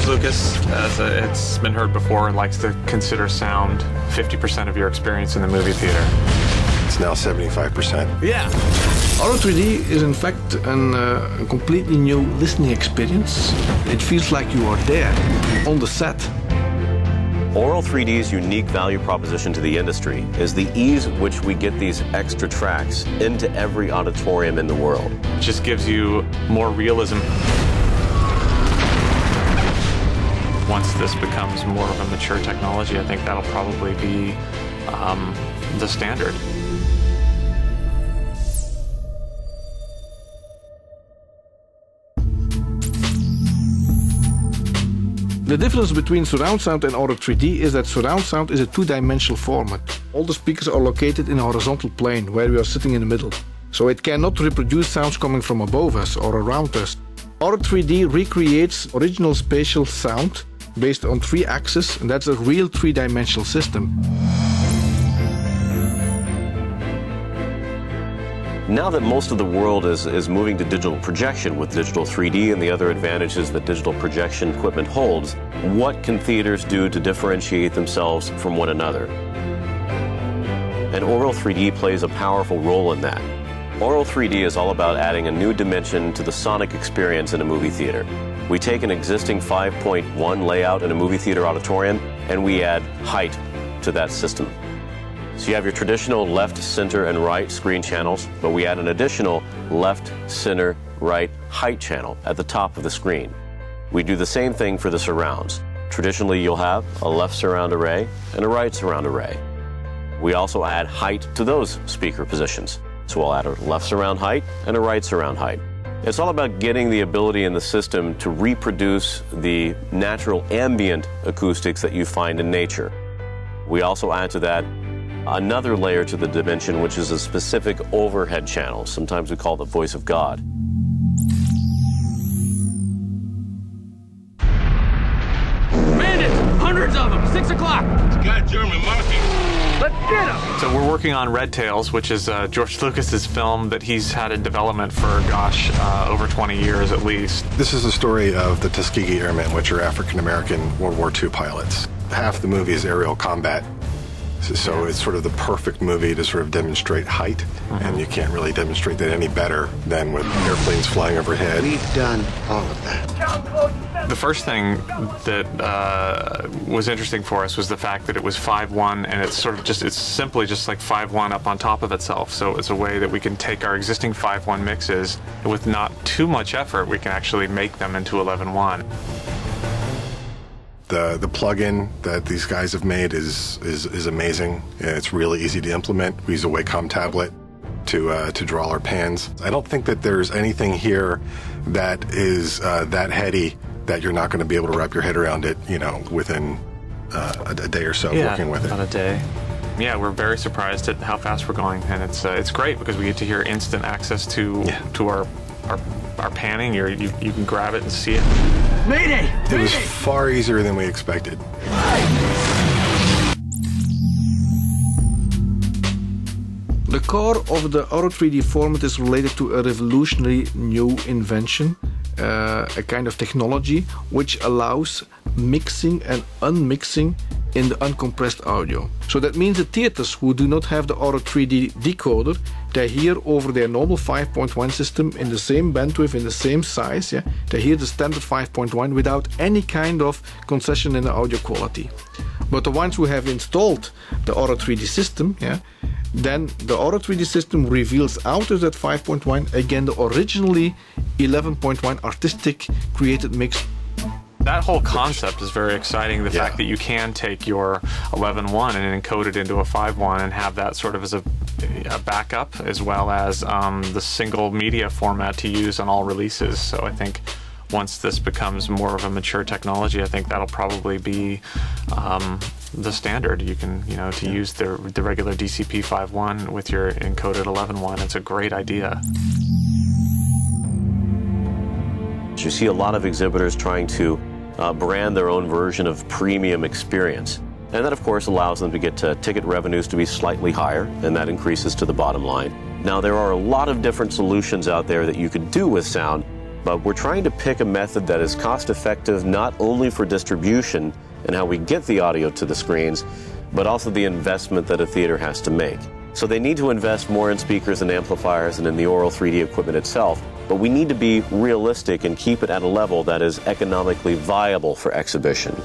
George Lucas, as it's been heard before, likes to consider sound 50% of your experience in the movie theater. It's now 75%. Yeah. Auro 3D is in fact a completely new listening experience. It feels like you are there, on the set. Auro 3D's unique value proposition to the industry is the ease at which we get these extra tracks into every auditorium in the world. It just gives you more realism. Once this becomes more of a mature technology, I think that'll probably be the standard. The difference between surround sound and Auro 3D is that surround sound is a two-dimensional format. All the speakers are located in a horizontal plane where we are sitting in the middle. So it cannot reproduce sounds coming from above us or around us. Auro 3D recreates original spatial sound based on 3 axes, and that's a real 3-dimensional system. Now that most of the world is moving to digital projection with digital 3D and the other advantages that digital projection equipment holds, what can theaters do to differentiate themselves from one another? And Auro 3D plays a powerful role in that. Auro 3D is all about adding a new dimension to the sonic experience in a movie theater. We take an existing 5.1 layout in a movie theater auditorium and we add height to that system. So you have your traditional left, center, and right screen channels, but we add an additional left, center, right height channel at the top of the screen. We do the same thing for the surrounds. Traditionally, you'll have a left surround array and a right surround array. We also add height to those speaker positions. So we'll add a left surround height and a right surround height. It's all about getting the ability in the system to reproduce the natural ambient acoustics that you find in nature. We also add to that another layer to the dimension, which is a specific overhead channel. Sometimes we call it the voice of God. Bandits! Hundreds of them! 6 o'clock! It's got German monkeys. Let's get them! So we're working on Red Tails, which is George Lucas's film that he's had in development for, over 20 years at least. This is the story of the Tuskegee Airmen, which are African-American World War II pilots. Half the movie is aerial combat. So it's sort of the perfect movie to sort of demonstrate height, and you can't really demonstrate that any better than with airplanes flying overhead. We've done all of that. The first thing that was interesting for us was the fact that it was 5.1, and it's simply just like 5.1 up on top of itself. So it's a way that we can take our existing 5.1 mixes, and with not too much effort, we can actually make them into 11.1. The plug-in that these guys have made is amazing. It's really easy to implement. We use a Wacom tablet to draw our pans. I don't think that there's anything here that is that heady that you're not going to be able to wrap your head around it, within a day or so working with it. About a day. Yeah, we're very surprised at how fast we're going, and it's great because we get to hear instant access to our panning. You can grab it and see it. Mayday! It was far easier than we expected. The core of the Auro 3D format is related to a revolutionary new invention, a kind of technology which allows mixing and unmixing in the uncompressed audio. So that means the theaters who do not have the Auro 3D decoder, they hear over their normal 5.1 system in the same bandwidth, in the same size, they hear the standard 5.1 without any kind of concession in the audio quality. But the ones who have installed the Auro 3D system, then the Auro 3D system reveals out of that 5.1 again the originally 11.1 artistic created mix. That whole concept is very exciting. The fact that you can take your 11.1 and encode it into a 5.1 and have that sort of as a backup, as well as the single media format to use on all releases. So I think once this becomes more of a mature technology, I think that'll probably be the standard. You can, to use the regular DCP 5.1 with your encoded 11.1. It's a great idea. You see a lot of exhibitors trying to brand their own version of premium experience. And that, of course, allows them to get ticket revenues to be slightly higher, and that increases to the bottom line. Now, there are a lot of different solutions out there that you could do with sound, But we're trying to pick a method that is cost-effective not only for distribution and how we get the audio to the screens, but also the investment that a theater has to make. So they need to invest more in speakers and amplifiers and in the Aural 3D equipment itself, but we need to be realistic and keep it at a level that is economically viable for exhibition.